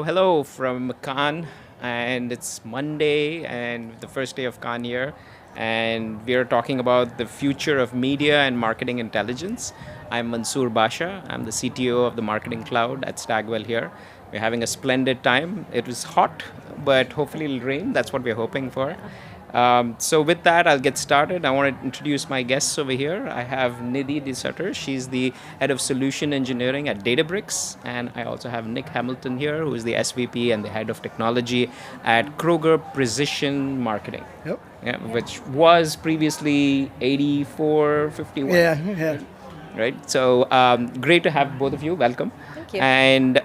Hello from Cannes, and it's Monday and the first day of Cannes year, and we are talking about the future of media and marketing intelligence. I'm Mansoor Basha. I'm the CTO of the Marketing Cloud at Stagwell here. We're having a splendid time. It was hot, but hopefully it'll rain. That's what we're hoping for. So with that, I'll get started. I want to introduce my guests over here. I have Nidhi Desutter. She's the head of solution engineering at Databricks, and I also have Nick Hamilton here, who is the SVP and the head of technology at Kroger Precision Marketing. Yep. Yeah, which was previously 8451. Yeah. Right. So great to have both of you. Welcome. Thank you. And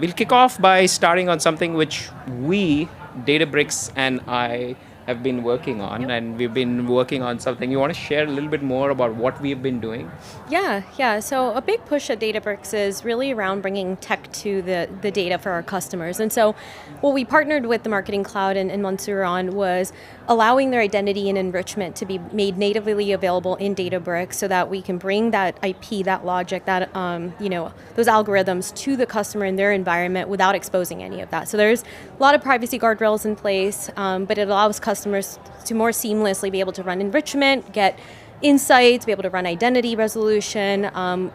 we'll kick off by starting on something which we, Databricks and I, have been working on, and we've been working on something. You want to share a little bit more about what we've been doing? Yeah. So a big push at Databricks is really around bringing tech to the data for our customers. And so what we partnered with the Marketing Cloud and Mansoor on was allowing their identity and enrichment to be made natively available in Databricks so that we can bring that IP, that logic, that those algorithms to the customer in their environment without exposing any of that. So there's a lot of privacy guardrails in place, but it allows customers to more seamlessly be able to run enrichment, get insights, be able to run identity resolution,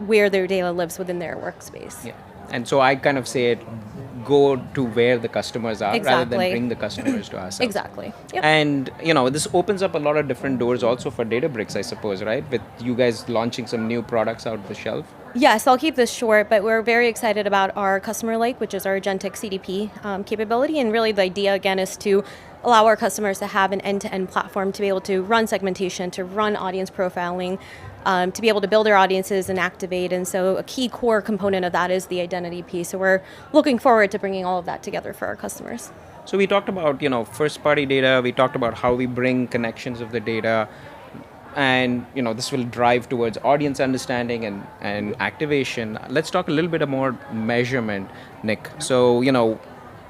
where their data lives within their workspace. Yeah. And so I kind of say it, go to where the customers are rather than Exactly. bring the customers to ourselves. Exactly. Yep. And this opens up a lot of different doors also for Databricks, I suppose, right? With you guys launching some new products out the shelf. Yes, I'll keep this short, but we're very excited about our Customer Lake, which is our agentic CDP capability. And really the idea, again, is to allow our customers to have an end-to-end platform to be able to run segmentation, to run audience profiling, to be able to build their audiences and activate. And so a key core component of that is the identity piece. So we're looking forward to bringing all of that together for our customers. So we talked about, first-party data. We talked about how we bring connections of the data. And, this will drive towards audience understanding and activation. Let's talk a little bit more measurement, Nick. So,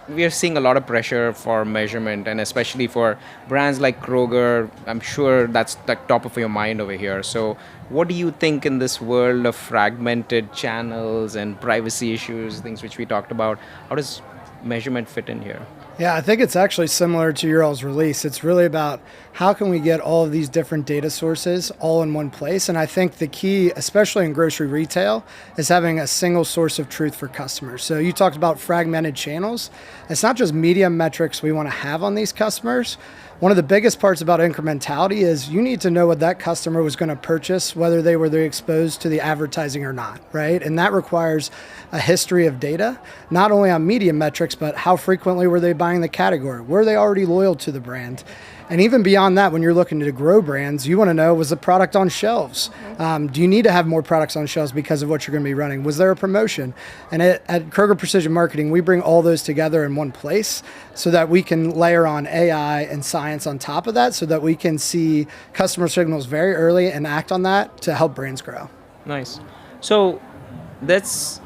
we are seeing a lot of pressure for measurement, and especially for brands like Kroger. I'm sure that's the top of your mind over here. So what do you think in this world of fragmented channels and privacy issues, things which we talked about, how does measurement fit in here? Yeah, I think it's actually similar to your all's release. It's really about how can we get all of these different data sources all in one place. And I think the key, especially in grocery retail, is having a single source of truth for customers. So you talked about fragmented channels. It's not just media metrics we want to have on these customers. One of the biggest parts about incrementality is you need to know what that customer was going to purchase, whether they were exposed to the advertising or not, right? And that requires a history of data, not only on media metrics, but how frequently were they buying the category? Were they already loyal to the brand? And even beyond that, when you're looking to grow brands, you want to know, was the product on shelves? Do you need to have more products on shelves because of what you're going to be running? Was there a promotion? And at Kroger Precision Marketing, we bring all those together in one place so that we can layer on AI and science on top of that so that we can see customer signals very early and act on that to help brands grow. Nice. So that's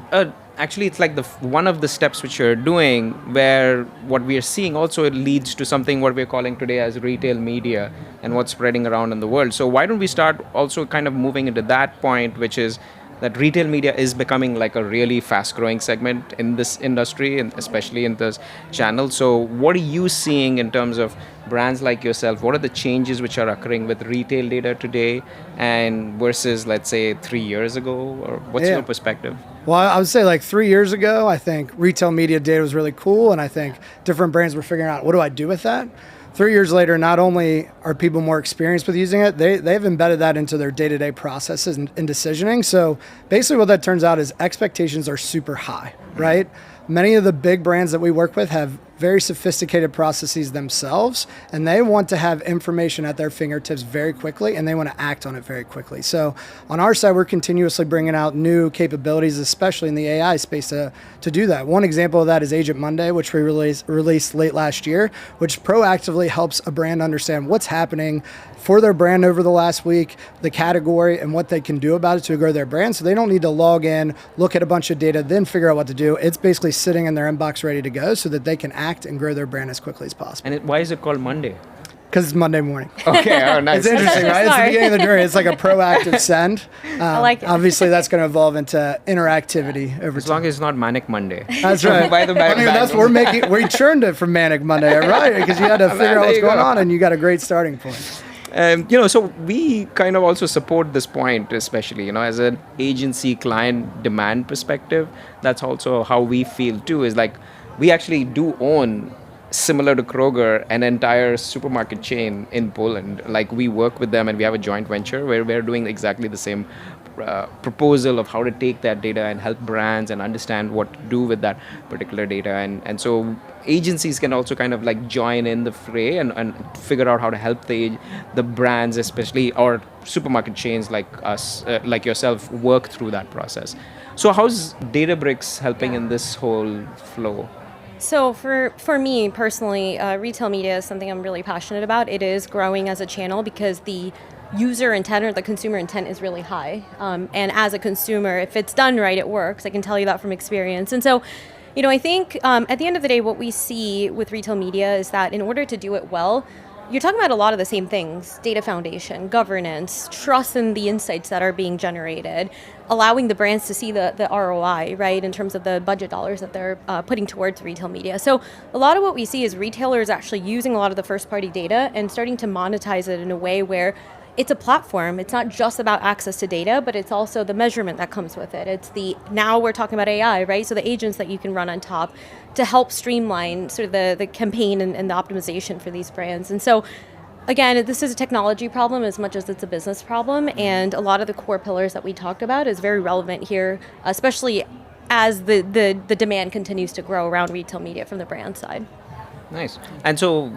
actually it's like one of the steps which you're doing, where what we are seeing also it leads to something what we're calling today as retail media and what's spreading around in the world. So why don't we start also kind of moving into that point, which is that retail media is becoming like a really fast growing segment in this industry, and especially in this channel. So what are you seeing in terms of brands like yourself? What are the changes which are occurring with retail data today and versus, let's say, 3 years ago? Or what's your perspective? Well, I would say like 3 years ago, I think retail media data was really cool. And I think different brands were figuring out, what do I do with that? 3 years later, not only are people more experienced with using it, they've embedded that into their day-to-day processes and decisioning. So basically what that turns out is expectations are super high, right? Many of the big brands that we work with have very sophisticated processes themselves, and they want to have information at their fingertips very quickly, and they want to act on it very quickly. So on our side, we're continuously bringing out new capabilities, especially in the AI space, to do that. One example of that is Agent Monday, which we released late last year, which proactively helps a brand understand what's happening for their brand over the last week, the category, and what they can do about it to grow their brand. So they don't need to log in, look at a bunch of data, then figure out what to do. It's basically sitting in their inbox ready to go so that they can act and grow their brand as quickly as possible. And why is it called Monday? Because it's Monday morning. Okay, oh, nice. It's interesting, right? It's the beginning of the journey. It's like a proactive send. I like it. Obviously, that's going to evolve into interactivity over As time. long as it's not Manic Monday. That's right. By the I mean, that's what we churned it from Manic Monday, right? Because you had to figure out there what's you going go. on, and you got a great starting point. So we kind of also support this point, especially, as an agency client demand perspective. That's also how we feel too, is like we actually do own, similar to Kroger, an entire supermarket chain in Poland. Like we work with them and we have a joint venture where we're doing exactly the same proposal of how to take that data and help brands and understand what to do with that particular data. And so agencies can also kind of like join in the fray and figure out how to help the brands, especially, or supermarket chains like us, like yourself, work through that process. So how's Databricks helping in this whole flow? So for me personally, retail media is something I'm really passionate about. It is growing as a channel because the user intent or the consumer intent is really high. And as a consumer, if it's done right, it works. I can tell you that from experience. And so, I think at the end of the day, what we see with retail media is that in order to do it well, you're talking about a lot of the same things: data foundation, governance, trust in the insights that are being generated, allowing the brands to see the ROI, right, in terms of the budget dollars that they're putting towards retail media. So a lot of what we see is retailers actually using a lot of the first-party data and starting to monetize it in a way where it's a platform. It's not just about access to data, but it's also the measurement that comes with it. Now we're talking about AI, right? So the agents that you can run on top to help streamline sort of the campaign and the optimization for these brands. And so, again, this is a technology problem as much as it's a business problem. And a lot of the core pillars that we talked about is very relevant here, especially as the demand continues to grow around retail media from the brand side. Nice. And so,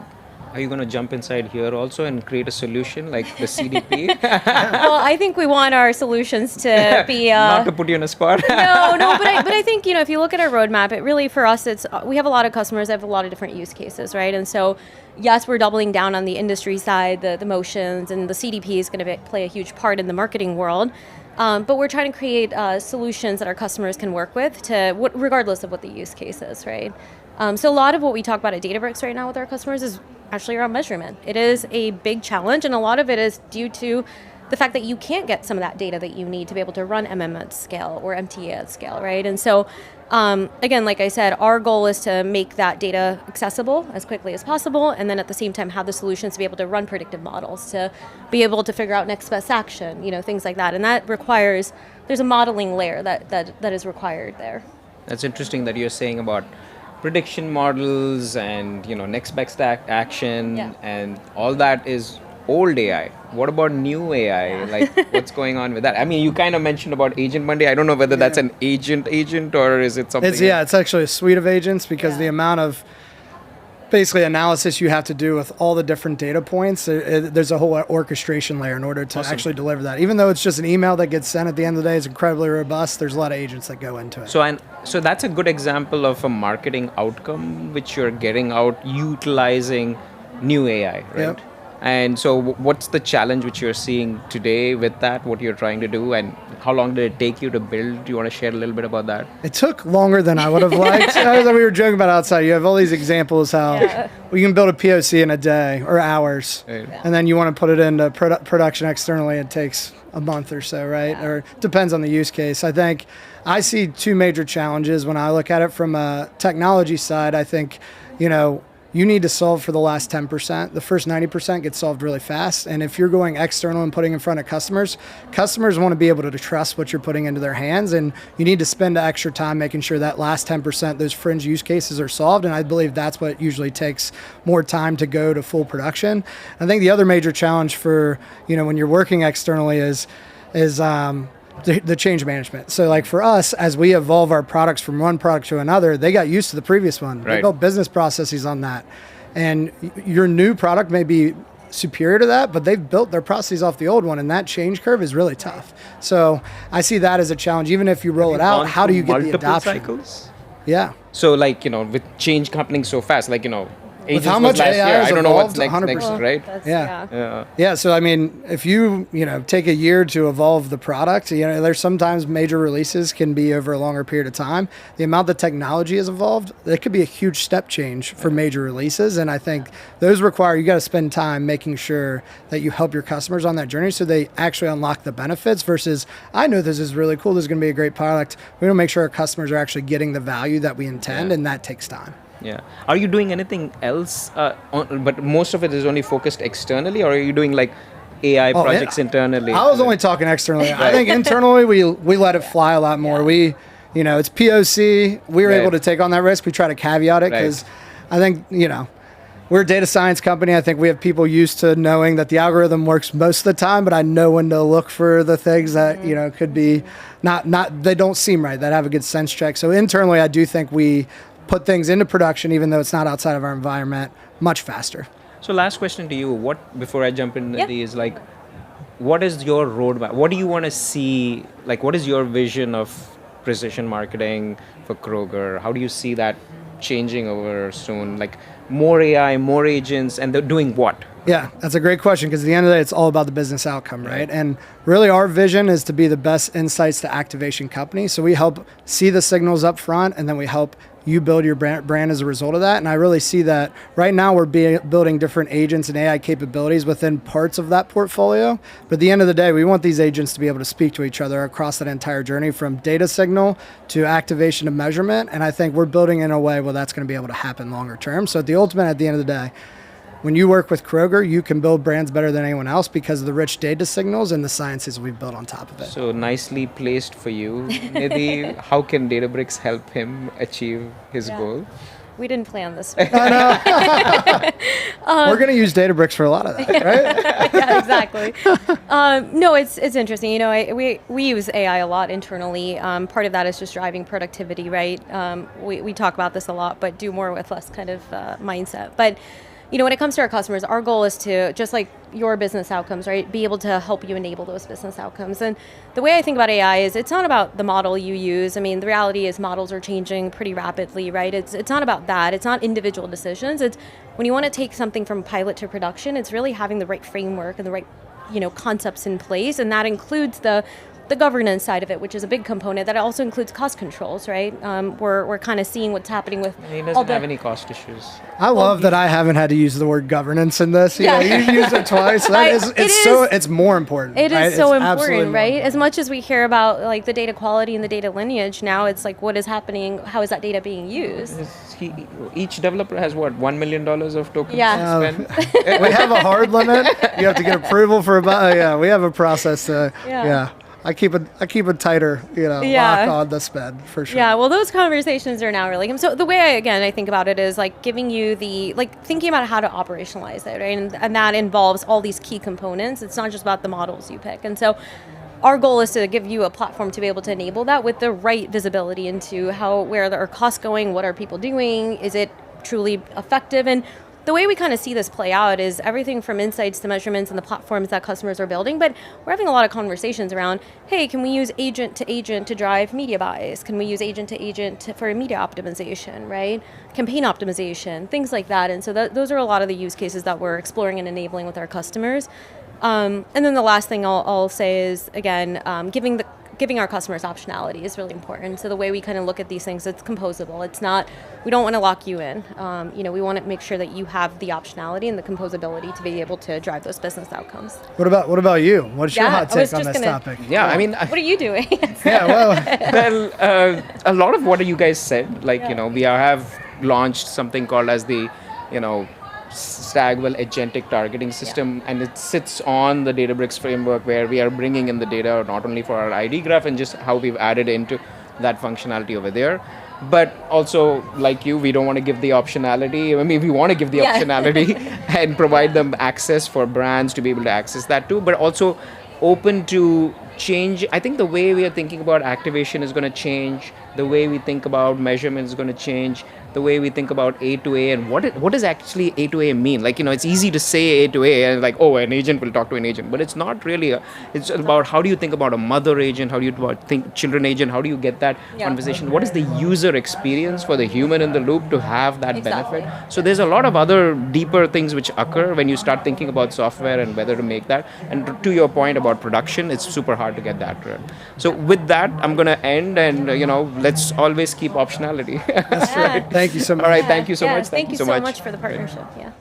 are you going to jump inside here also and create a solution like the CDP? Well, I think we want our solutions to be... Not to put you on a spot. No, but I think, if you look at our roadmap, it really, for us, we have a lot of customers that have a lot of different use cases, right? And so, yes, we're doubling down on the industry side, the motions, and the CDP is going to play a huge part in the marketing world. But we're trying to create solutions that our customers can work with regardless of what the use case is, right? So a lot of what we talk about at Databricks right now with our customers is actually around measurement. It is a big challenge, and a lot of it is due to the fact that you can't get some of that data that you need to be able to run at scale or MTA at scale, right? And so, again, like I said, our goal is to make that data accessible as quickly as possible, and then at the same time have the solutions to be able to run predictive models, to be able to figure out next best action, things like that. And that requires, there's a modeling layer that is required there. That's interesting that you're saying about prediction models and next best action, and all that is old AI. What about new AI? Like what's going on with that? I mean, you kind of mentioned about Agent Monday. I don't know whether that's an agent or is it something? It's actually a suite of agents because the amount of basically analysis you have to do with all the different data points, there's a whole orchestration layer in order to actually deliver that. Even though it's just an email that gets sent at the end of the day, it's incredibly robust. There's a lot of agents that go into it. So that's a good example of a marketing outcome which you're getting out utilizing new AI, right? Yep. And so what's the challenge which you're seeing today with that, what you're trying to do, and how long did it take you to build? Do you want to share a little bit about that? It took longer than I would have liked. As we were joking about outside, you have all these examples how you can build a POC in a day or hours, and then you want to put it into production externally, it takes a month or so, right? Yeah. Or depends on the use case. I think I see two major challenges when I look at it from a technology side. I think, you need to solve for the last 10%. The first 90% gets solved really fast. And if you're going external and putting in front of customers want to be able to trust what you're putting into their hands. And you need to spend extra time making sure that last 10%, those fringe use cases are solved. And I believe that's what usually takes more time to go to full production. I think the other major challenge for, when you're working externally is the change management. So like for us, as we evolve our products from one product to another, they got used to the previous one. Right. They built business processes on that. And your new product may be superior to that, but they've built their processes off the old one, and that change curve is really tough. So I see that as a challenge. Even if you roll it out, how do you get the adoption? Cycles? Yeah. So with change happening so fast, Agents how was much last AI year. has I don't know what's evolved, next, 100%. right? Yeah. Yeah. Yeah, so I mean, if you take a year to evolve the product, there's sometimes major releases can be over a longer period of time. The amount that technology has evolved, it could be a huge step change for major releases, and I think those require you got to spend time making sure that you help your customers on that journey so they actually unlock the benefits. Versus, I know this is really cool. This is going to be a great product. We don't make sure our customers are actually getting the value that we intend, and that takes time. Yeah. Are you doing anything else? But most of it is only focused externally, or are you doing like AI projects internally? I was only talking externally. I think internally we let it fly a lot more. It's POC. We were able to take on that risk. We try to caveat it because I think, we're a data science company. I think we have people used to knowing that the algorithm works most of the time, but I know when to look for the things that, could be not they don't seem right, that have a good sense check. So internally, I do think we put things into production, even though it's not outside of our environment, much faster. So last question to you, before I jump into these, like, what is your roadmap? What do you want to see? Like, what is your vision of precision marketing for Kroger? How do you see that changing over soon? Like, more AI, more agents, and they're doing what? Yeah, that's a great question because at the end of the day, it's all about the business outcome, right? And really our vision is to be the best insights to activation company. So we help see the signals up front, and then we help you build your brand as a result of that. And I really see that right now we're building different agents and AI capabilities within parts of that portfolio. But at the end of the day, we want these agents to be able to speak to each other across that entire journey from data signal to activation to measurement. And I think we're building in a way where that's going to be able to happen longer term. So at the end of the day, when you work with Kroger, you can build brands better than anyone else because of the rich data signals and the sciences we've built on top of it. So nicely placed for you. Nidhi, how can Databricks help him achieve his goal? We didn't plan this. We're going to use Databricks for a lot of that, right? Yeah, exactly. No, it's interesting. We use AI a lot internally. Part of that is just driving productivity, right? We talk about this a lot, but do more with less kind of mindset. But when it comes to our customers, our goal is to, just like your business outcomes, right, be able to help you enable those business outcomes. And the way I think about AI is it's not about the model you use. I mean, the reality is models are changing pretty rapidly, right? It's not about that. It's not individual decisions. It's when you want to take something from pilot to production, it's really having the right framework and the right, concepts in place. And that includes the governance side of it, which is a big component. That also includes cost controls, right? We're kind of seeing what's happening with. He doesn't have any cost issues. I love that I haven't had to use the word governance in this. You used it twice. It's more important. It right? is so it's important, right? As much as we hear about like the data quality and the data lineage, now it's like what is happening? How is that data being used? Each developer has $1 million of tokens Yeah. to spend. We have a hard limit. You have to get approval for about. We have a process to. I keep it tighter, lock on the spend for sure. Yeah, well, those conversations are now really. So the way I think about it is like giving you thinking about how to operationalize it, right? And that involves all these key components. It's not just about the models you pick. And so our goal is to give you a platform to be able to enable that with the right visibility into where are costs going, what are people doing, is it truly effective? And the way we kind of see this play out is everything from insights to measurements and the platforms that customers are building, but we're having a lot of conversations around, hey, can we use agent to agent to drive media buys? Can we use agent to agent for media optimization, right? Campaign optimization, things like that. And so those are a lot of the use cases that we're exploring and enabling with our customers. And then the last thing I'll say is, again, giving our customers optionality is really important. So the way we kind of look at these things, it's composable. It's not, we don't want to lock you in. We want to make sure that you have the optionality and the composability to be able to drive those business outcomes. What about you? What's your hot take on this topic? Yeah, I mean, what are you doing? well, a lot of what you guys said, we have launched something called as the, Stagwell agentic targeting system, and it sits on the Databricks framework where we are bringing in the data not only for our ID graph and just how we've added into that functionality over there, but also like we don't want to give the optionality. I mean, we want to give the optionality and provide them access for brands to be able to access that too, but also open to change. I think the way we are thinking about activation is going to change the way we think about measurement is going to change, the way we think about A to A, and what does actually A to A mean? Like, it's easy to say A to A and like, oh, an agent will talk to an agent, but it's not really. It's about how do you think about a mother agent, how do you think children agent, how do you get that conversation? What is the user experience for the human in the loop to have that benefit? So there's a lot of other deeper things which occur when you start thinking about software and whether to make that. And to your point about production, it's super hard to get that right. So with that, I'm going to end, and let's always keep optionality. That's right. Thank you so much. All right, thank you so much. Thank you so much for the partnership. Yeah.